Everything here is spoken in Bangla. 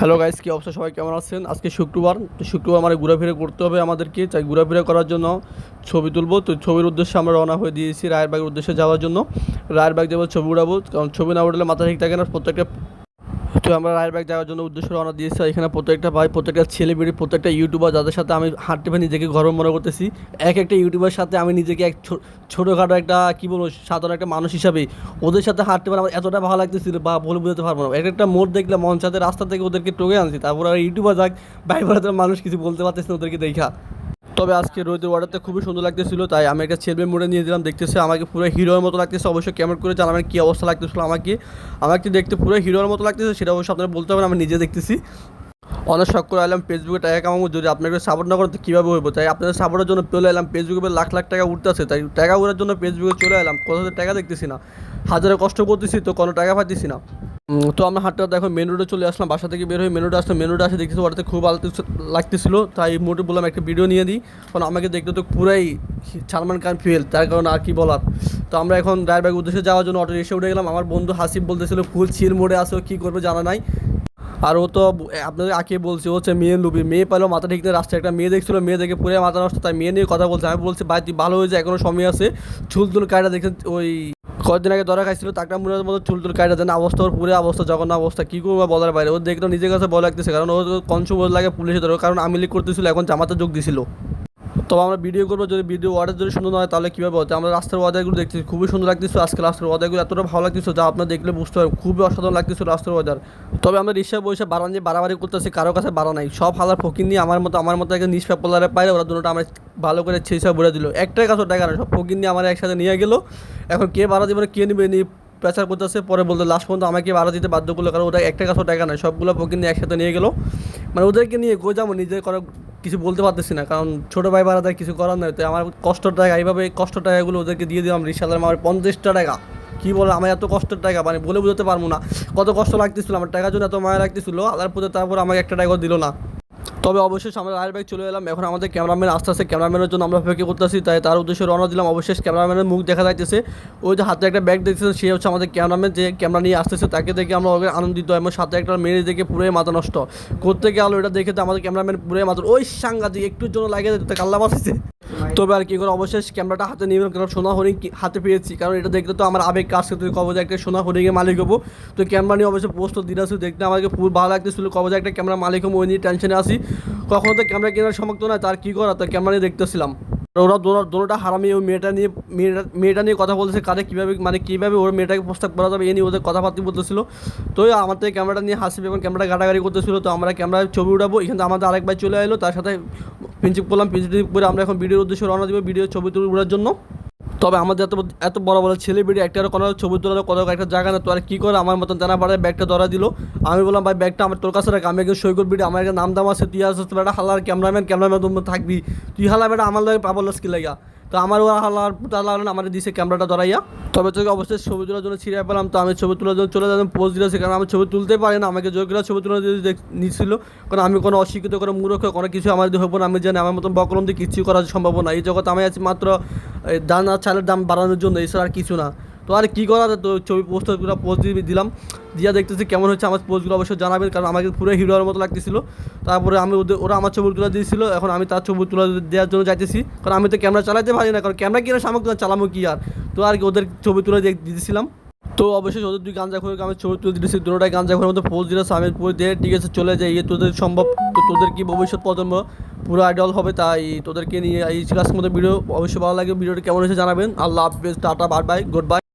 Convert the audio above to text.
হ্যালো গাইস, কি অবস্থা? সবাই কেমন আছেন? আজকে শুক্রবার, তো শুক্রবার মানে ঘোরাফেরা করতে হবে আমাদেরকে, তাই ঘোরাফেরা করার জন্য ছবি তুলবো। তো ছবির উদ্দেশ্যে আমরা রওনা হয়ে দিয়েছি রায়েরবাগের উদ্দেশ্যে যাওয়ার জন্য। রায়েরবাগ যাবো, ছবি উঠাবো, কারণ ছবি না উঠলে মাথা ঠিক থাকে না প্রত্যেকটা। তো আমরা রায়েরবাগ যাওয়ার জন্য উদ্দেশ্য রওনা দিয়েছি। আর এখানে প্রত্যেকটা ভাই, প্রত্যেকটা ছেলেপিড়ি, প্রত্যেকটা ইউটিউবার যাদের সাথে আমি হাঁটতে পারি নিজেকে গর্ব মনে করতেছি। এক একটা ইউটিউবার সাথে আমি নিজেকে এক ছোটোখাটো একটা কী বলবো, সাধারণ একটা মানুষ হিসাবে ওদের সাথে হাঁটতে পারে আমার এতটা ভালো লাগতেছিল, বা বলে বোঝাতে পারবো না। এক একটা মোড় দেখলে মন সাথে রাস্তা থেকে ওদেরকে টগে আনছি, তারপর আর ইউটিউবার যাক ভাই ভারতের মানুষ কিছু বলতে পারতেছে না ওদেরকে দেখা। তবে আজকে রোদের ওয়াটারটা খুবই সুন্দর লাগতেছিল, তাই আমি একটা ছেলে মোড়ে নিয়ে দিলাম। দেখতেছে আমাকে পুরো হিরোর মতো লাগতেছে। অবশ্যই কেমন করে জানাবেন কী অবস্থা লাগতেছিল আমাকে। আমাকে দেখতে পুরো হিরোর মতো লাগতেছে, সেটা অবশ্যই আপনারা বলতে হবে, আমি নিজে দেখতেছি। অনেক শখ করে এলাম ফেসবুকে টাকা কামাবো, যদি আপনাকে সাপোর্ট না করেন তো কীভাবে হইব। তাই আপনাদের সাপোর্টের জন্য চলে এলাম ফেসবুকে, লাখ লাখ টাকা উঠতেছে, তাই টাকা উঠার জন্য ফেসবুকে চলে এলাম। কোথাও টাকা দেখতেছি না, হাজারে কষ্ট করতেছি তো কোনো টাকা পাইতেছি না। তো আমরা হাঁটতে হাঁটতে এখন মেন রোডে চলে আসলাম। বাসা থেকে বের হয়ে মেন রোডে আসলাম। মেন রোডে আসে দেখতেছি ওটাতে খুব ভালো লাগতেছিল, তাই মোটে বললাম একটা ভিডিও নিয়ে দিই, কারণ আমাকে দেখতে তো পুরাই সালমান খান ফিল, তার কারণে আর কি বলার। তো আমরা এখন রায়েরবাগ উদ্দেশ্যে যাওয়ার জন্য অটো রিক্সা উঠে গেলাম। আমার বন্ধু হাসিব বলতেছিল ফুল চিল মোড়ে আসো, কী করবে জানা নাই। আর ও তো আপনাদের আগে বলছে ও হচ্ছে মেয়ে লুবি, মেয়ে পেলেও মাথা ঠিক নেই। রাস্তায় একটা মেয়ে দেখছিল, মেয়ে দেখে পুরো মাথা নষ্ট, তাই মেয়ে নিয়ে কথা বলছে। আমি বলছি ভাই তুই ভালো হয়েছে, এখনো সময় আছে। চুল তুল কায়দা দেখে ওই কয়েকদিন আগে ধরা খাইছিল, টাকা মনের মতো চুল তুল কায়দা দেন। অবস্থা ওর পুরো অবস্থা জঘন্য অবস্থা, কী করবো বলার বাইরে। ও দেখলো নিজের কাছে ভয় লাগতেছে, কারণ ও কনসুম লাগে পুলিশে ধরো, কারণ আমি লিক করতেছিল, এখন জামাতে যোগ দিছিল। তবে আমরা ভিডিও করবো, যদি ভিডিও ওয়ার্ডের যদি সুন্দর হয় তাহলে কীভাবে হচ্ছে। আমরা রাস্তার ওয়াদারগুলো দেখতেছি, খুবই সুন্দর লাগতেছে। আজকে রাস্তার ওয়াদারগুলো এতটা ভালো লাগতেছে যা আপনার দেখলে বুঝতে পারবেন, খুবই অসাধারণ লাগতেছে রাস্তার ওয়াদার। তবে আমরা রিক্সা বসে বাড়া নিয়ে বাড়াবাড়ি করতেছি, কারো কাছে বাড়া নাই। সব হালার ফকির নিয়ে আমার মতো একটা নিষ্পাপ পোলারে পাইলে ওরা দুটো আমরা ভালো করে ছেঁচা ভরে দিল। একটাই কাছে টাকা নেই, সব ফকির নিয়ে আমার একসাথে নিয়ে গেল। এখন কে বাড়া দিবে না, কে নেবে নিয়ে প্রেচার করতেছে। পরে বলতে লাস্ট পর্যন্ত আমাকে ভাড়া দিতে বাধ্য করলো, কারণ ওটা একটা কাছেও টাকা নেয়, সবগুলো ফকির নিয়ে একসাথে নিয়ে গেলো। মানে ওদেরকে নিয়ে গো যাবো, নিজের করা কিছু বলতে পারতেছি না, কারণ ছোটো ভাই ভাড়া দেয়, কিছু করার নয়। তো আমার কষ্টের টাকা, এইভাবে কষ্টের টাকাগুলো ওদেরকে দিয়ে দিলাম। রিক্সাদার আমার 50টা টাকা, কী বলে আমার এত কষ্টের টাকা, মানে বলে বোঝাতে পারবো না কত কষ্ট লাগতেছিল। আমার টাকার জন্য এত মায়া লাগতেছিল, আদার পথে তারপর আমাকে একটা টাকাও দিল না। তবে অবশ্যই আমরা রায়েরবাগ চলে এলাম। এখন আমাদের ক্যামেরাম্যান আস্তে আস্তে, ক্যামেরাম্যানের জন্য আমরা অপেক্ষা করতেছি, তাই তার উদ্দেশ্যে রওনা দিলাম। অবশ্যই ক্যামেরাম্যানের মুখ দেখা যাইতেছে, ওই যে হাতে একটা ব্যাগ দেখতেছেন, সে হচ্ছে আমাদের ক্যামেরাম্যান, যে ক্যামেরা নিয়ে আসতেছে। তাকে দেখে আমরা আনন্দিত, এবং সাথে একটা মেয়ে দেখে পুরোই মাথা নষ্ট করতে গেলো। এটা দেখে তো আমাদের ক্যামেরাম্যান পুরোই মাথা ওই সাংঘাতিক, একটুর জন্য লাগিয়ে দিতে কাল্লা বাসছে। তবে আর কি করে অবশ্যই ক্যামেরাটা হাতে নিয়ে গেলাম, কারণ সোনা হরিণ হাতে পেয়েছি, কারণ এটা দেখলে তো আমার আবেগ কাজ করতে, কবে একটা সোনা হরিণের মালিক হবো। তো ক্যামেরা নিয়ে অবশ্যই পোস্ট দিতে আসি, দেখতে আমাকে পুরো ভালো লাগতেছিল, কবে একটা ক্যামেরা মালিক হবো, ওই নিয়ে টেনশনে আসি। কখনো তো ক্যামেরা কেনার সমর্থ নয়, তার কী করা, তার ক্যামেরা নিয়ে দেখতেছিলাম। ওরা দোনোটা হারামি, ওই মেয়েটা নিয়ে কথা বলতেছে, কারে কীভাবে মানে কীভাবে ওর মেয়েটাকে প্রস্তাব করা যাবে, এ নিয়ে ওদের কথাবার্তা বলতেছিল। তো আমার থেকে ক্যামেরাটা নিয়ে হাসি এবং ক্যামেরা গাড়াগাড়ি করতেছিল। তো আমরা ক্যামেরায় ছবি উঠাবো, এখানে আমাদের আরেক ভাই চলে এলো, তার সাথে প্রিন্সিপ করলাম। প্রিন্সিপ করে আমরা এখন ভিডিওর উদ্দেশ্যে রওনা দিব, ভিডিও ছবি তোলার জন্য। তবে আমাদের এত বড় বড় ছেলে বেরিয়ে একটা কোনো ছবি তোলানো কত একটা জায়গা না, তো আর কী করে আমার মতন জানা পারে ব্যাগটা ধরা দিল। আমি বললাম ভাই ব্যাগটা আমার তোর কাছে রাখ, আমি একজন সৈকত ভিডিও, আমার একটা নাম দাম আছে, তুই আসতে বেটা হালার ক্যামেরাম্যান থাকবি, তুই হালা বেটা আমার লাগে পাবলাস কি লাগা। তো আমার ওরা হালার লাগলেন, আমার দিছে ক্যামেরাটা ধরাইয়া। তবে তোকে অবশ্যই ছবি তোলার জন্য ছিঁড়ে পেলাম, তো আমি ছবি তোলার জন্য চলে যেতাম পোজ দিয়েছি, কারণ আমি ছবি তুলতে পারি না, আমাকে জোর করে ছবি তুলে নিচ্ছিল, কারণ আমি কোনো অশিক্ষিত করে মূর্খ কোনো কিছু আমার দিয়ে হবো না। আমি জানি আমার মতন বকলম দিয়ে কিছু করা সম্ভব না এই জগৎ। আমি আছি মাত্র দান আর চালের দাম বাড়ানোর জন্য, এছাড়া আর কিছু না। তো আর কী করা, তো ছবি পোস্টারগুলো পোস্ট দিয়ে দিলাম, দিয়া দেখতেছি কেমন হচ্ছে। আমার পোস্টগুলো অবশ্যই জানাবেন, কারণ আমাকে পুরো হিরোর মতো লাগতেছিল। তারপরে ওরা আমার ছবি তুলে দিয়েছিল, এখন আমি তার ছবি তুলে দেওয়ার জন্য যাইতেছি, কারণ আমি তো ক্যামেরা চালাতে পারি না, কারণ ক্যামেরা কিনে সামগ্রী চালাবো কি আর। তো আর কি ওদের ছবি তুলে দিয়েছিলাম। তো অবশ্যই ওদের দুই গাঞ্জা করে আমি ছবি তুলে দিয়েছি, দুটোটাই গাঞ্জা করে মতো পোস্ট দিয়েছে। আমি পুরো দিয়ে ঠিক আছে চলে যাই, তোদের সম্ভব, তো তোদের কি ভবিষ্যৎ প্রজন্ম পুরো আইডল হবে, তাই তোদেরকে নিয়ে এই ছিল আজকের মতো ভিডিও। অবশ্যই ভালো লাগে ভিডিওটা, কেমন হয়েছে জানাবেন। আল্লাহ হাফেজ, tata, bye bye, good bye.